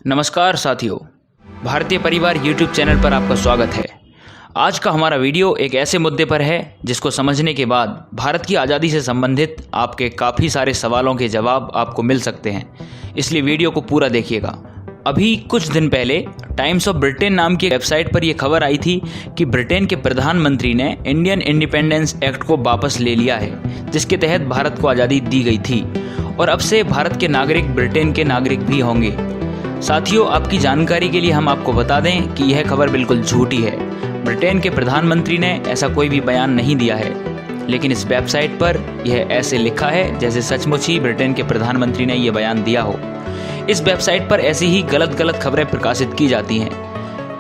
नमस्कार साथियों, भारतीय परिवार YouTube चैनल पर आपका स्वागत है। आज का हमारा वीडियो एक ऐसे मुद्दे पर है जिसको समझने के बाद भारत की आज़ादी से संबंधित आपके काफ़ी सारे सवालों के जवाब आपको मिल सकते हैं, इसलिए वीडियो को पूरा देखिएगा। अभी कुछ दिन पहले टाइम्स ऑफ ब्रिटेन नाम की वेबसाइट पर यह खबर आई थी कि ब्रिटेन के प्रधानमंत्री ने इंडियन इंडिपेंडेंस एक्ट को वापस ले लिया है, जिसके तहत भारत को आज़ादी दी गई थी और अब से भारत के नागरिक ब्रिटेन के नागरिक भी होंगे। साथियों, आपकी जानकारी के लिए हम आपको बता दें कि यह खबर बिल्कुल झूठी है। ब्रिटेन के प्रधानमंत्री ने ऐसा कोई भी बयान नहीं दिया है, लेकिन इस वेबसाइट पर यह ऐसे लिखा है जैसे सचमुच ही ब्रिटेन के प्रधानमंत्री ने यह बयान दिया हो। इस वेबसाइट पर ऐसी ही गलत खबरें प्रकाशित की जाती हैं,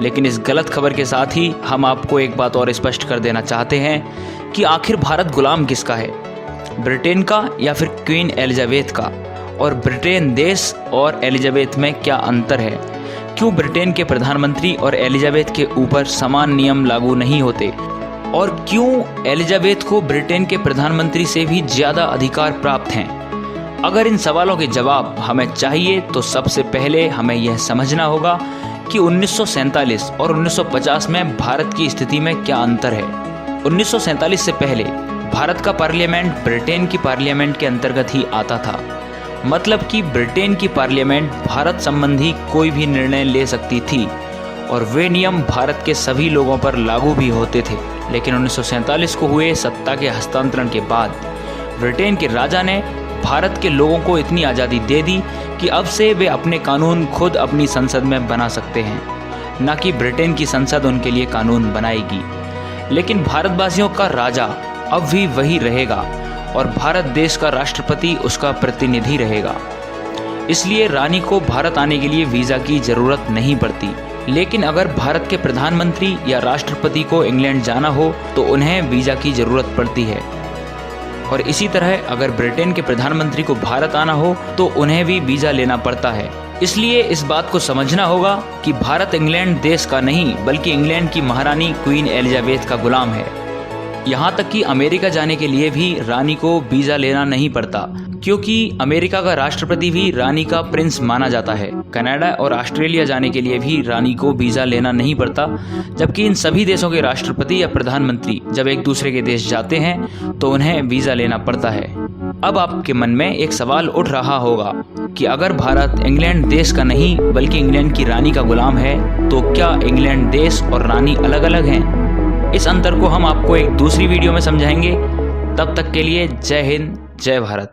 लेकिन इस गलत खबर के साथ ही हम आपको एक बात और स्पष्ट कर देना चाहते हैं कि आखिर भारत गुलाम किसका है, ब्रिटेन का या फिर क्वीन एलिजाबेथ का, और ब्रिटेन देश और एलिजाबेथ में क्या अंतर है, क्यों ब्रिटेन के प्रधानमंत्री और एलिजाबेथ के ऊपर समान नियम लागू नहीं होते, और क्यों एलिजाबेथ को ब्रिटेन के प्रधानमंत्री से भी ज़्यादा अधिकार प्राप्त हैं। अगर इन सवालों के जवाब हमें चाहिए तो सबसे पहले हमें यह समझना होगा कि 1947 और 1950 में भारत की स्थिति में क्या अंतर है। 1947 से पहले भारत का पार्लियामेंट ब्रिटेन की पार्लियामेंट के अंतर्गत ही आता था, मतलब कि ब्रिटेन की पार्लियामेंट भारत संबंधी कोई भी निर्णय ले सकती थी और वे नियम भारत के सभी लोगों पर लागू भी होते थे। लेकिन 1947 को हुए सत्ता के हस्तांतरण के बाद ब्रिटेन के राजा ने भारत के लोगों को इतनी आज़ादी दे दी कि अब से वे अपने कानून खुद अपनी संसद में बना सकते हैं, न कि ब्रिटेन की संसद उनके लिए कानून बनाएगी। लेकिन भारतवासियों का राजा अब भी वही रहेगा और भारत देश का राष्ट्रपति उसका प्रतिनिधि रहेगा। इसलिए रानी को भारत आने के लिए वीज़ा की ज़रूरत नहीं पड़ती। लेकिन अगर भारत के प्रधानमंत्री या राष्ट्रपति को इंग्लैंड जाना हो तो उन्हें वीज़ा की ज़रूरत पड़ती है, और इसी तरह अगर ब्रिटेन के प्रधानमंत्री को भारत आना हो तो उन्हें भी वीज़ा लेना पड़ता है। इसलिए इस बात को समझना होगा कि भारत इंग्लैंड देश का नहीं बल्कि इंग्लैंड की महारानी क्वीन एलिजाबेथ का गुलाम है। यहाँ तक कि अमेरिका जाने के लिए भी रानी को वीज़ा लेना नहीं पड़ता, क्योंकि अमेरिका का राष्ट्रपति भी रानी का प्रिंस माना जाता है। कनाडा और ऑस्ट्रेलिया जाने के लिए भी रानी को वीज़ा लेना नहीं पड़ता, जबकि इन सभी देशों के राष्ट्रपति या प्रधानमंत्री जब एक दूसरे के देश जाते हैं तो उन्हें वीज़ा लेना पड़ता है। अब आपके मन में एक सवाल उठ रहा होगा कि अगर भारत इंग्लैंड देश का नहीं बल्कि इंग्लैंड की रानी का गुलाम है तो क्या इंग्लैंड देश और रानी अलग अलग हैं? इस अंतर को हम आपको एक दूसरी वीडियो में समझाएंगे। तब तक के लिए जय हिंद, जय भारत।